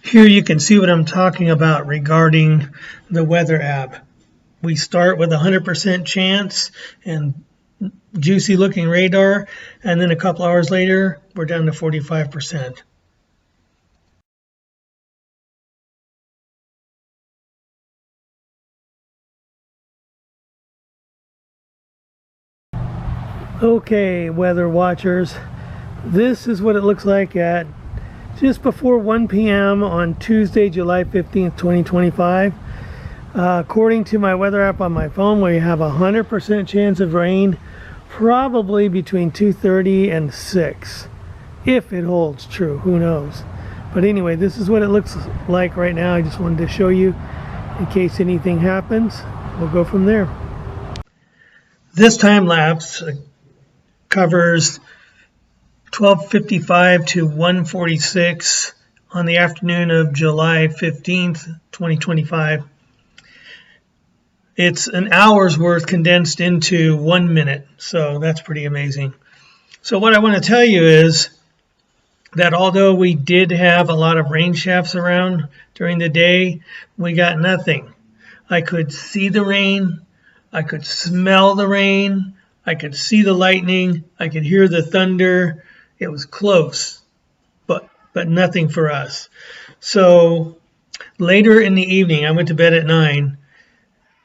Here you can see what I'm talking about regarding the weather app. We start with 100% chance and juicy looking radar, and then a couple hours later we're down to 45%. Okay, weather watchers, this is what it looks like at just before 1 p.m. on Tuesday, July 15th, 2025. According to my weather app on my phone, we have a 100% chance of rain, probably between 2:30 and 6. If it holds true, who knows? But anyway, this is what it looks like right now. I just wanted to show you in case anything happens. We'll go from there. This time lapse covers 12:55 to 1:46 on the afternoon of July 15th, 2025. It's an hour's worth condensed into 1 minute, so that's pretty amazing. So what I want to tell you is that although we did have a lot of rain shafts around during the day, we got nothing. I could see the rain, I could smell the rain, I could see the lightning, I could hear the thunder. It was close, but nothing for us. So later in the evening, I went to bed at 9.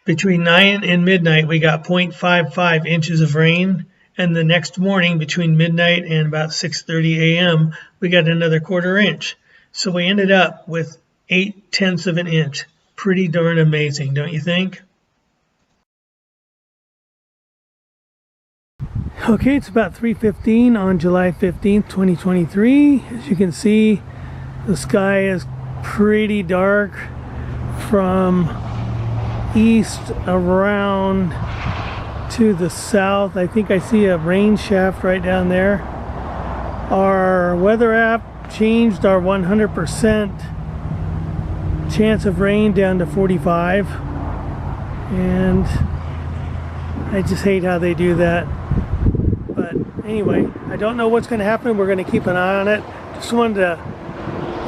Between 9 and midnight, we got 0.55 inches of rain. And the next morning, between midnight and about 6:30 a.m., we got another 1/4 inch. So we ended up with 0.8 of an inch. Pretty darn amazing, don't you think? Okay, it's about 3:15 on July 15th, 2023. As you can see, the sky is pretty dark from east around to the south. I think I see a rain shaft right down there. Our weather app changed our 100% chance of rain down to 45, and I just hate how they do that. But anyway, I don't know what's going to happen. We're going to keep an eye on it. Just wanted to,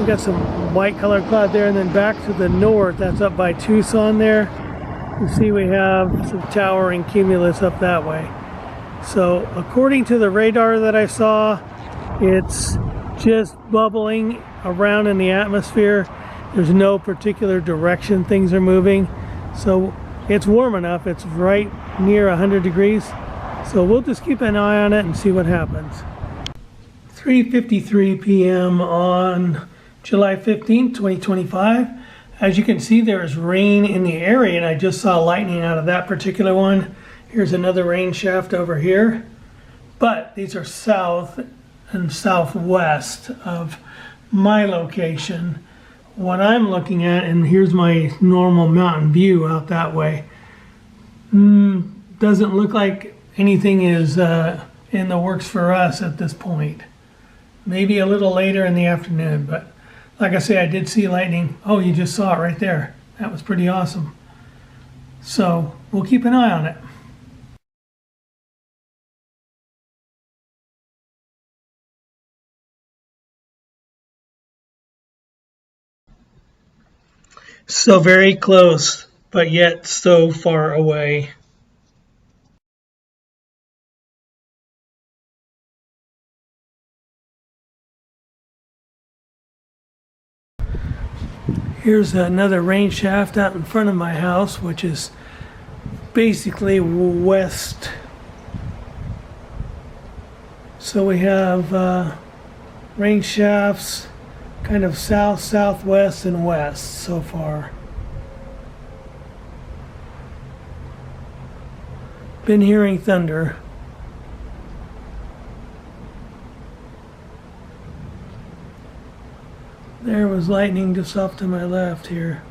we got some white colored cloud there, and then back to the north, that's up by Tucson there. You see we have some towering cumulus up that way. So according to the radar that I saw, it's just bubbling around in the atmosphere. There's no particular direction things are moving. So it's warm enough. It's right near 100 degrees. So we'll just keep an eye on it and see what happens. 3:53 p.m. on July 15th, 2025. As you can see, there is rain in the area, and I just saw lightning out of that particular one. Here's another rain shaft over here. But these are south and southwest of my location. What I'm looking at, and here's my normal mountain view out that way, doesn't look like anything is in the works for us at this point. Maybe a little later in the afternoon, but like I say, I did see lightning. Oh, you just saw it right there. That was pretty awesome. So we'll keep an eye on it. So very close, but yet so far away. Here's another rain shaft out in front of my house, which is basically west. So we have rain shafts kind of south, southwest, and west so far. Been hearing thunder. There was lightning just off to my left here.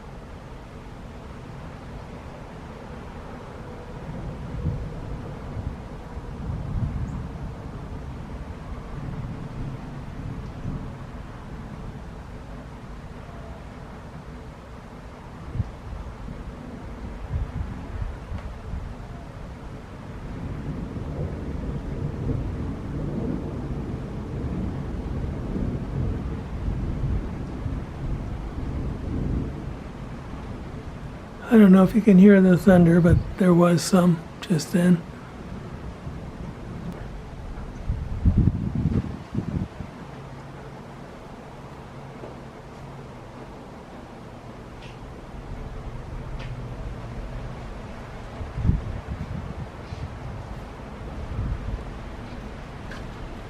I don't know if you can hear the thunder, but there was some just then.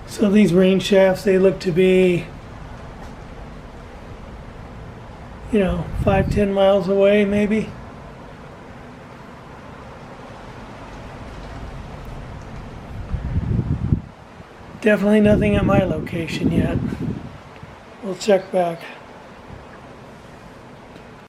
So these rain shafts, they look to be, 5-10 miles away maybe. Definitely nothing at my location yet. We'll check back.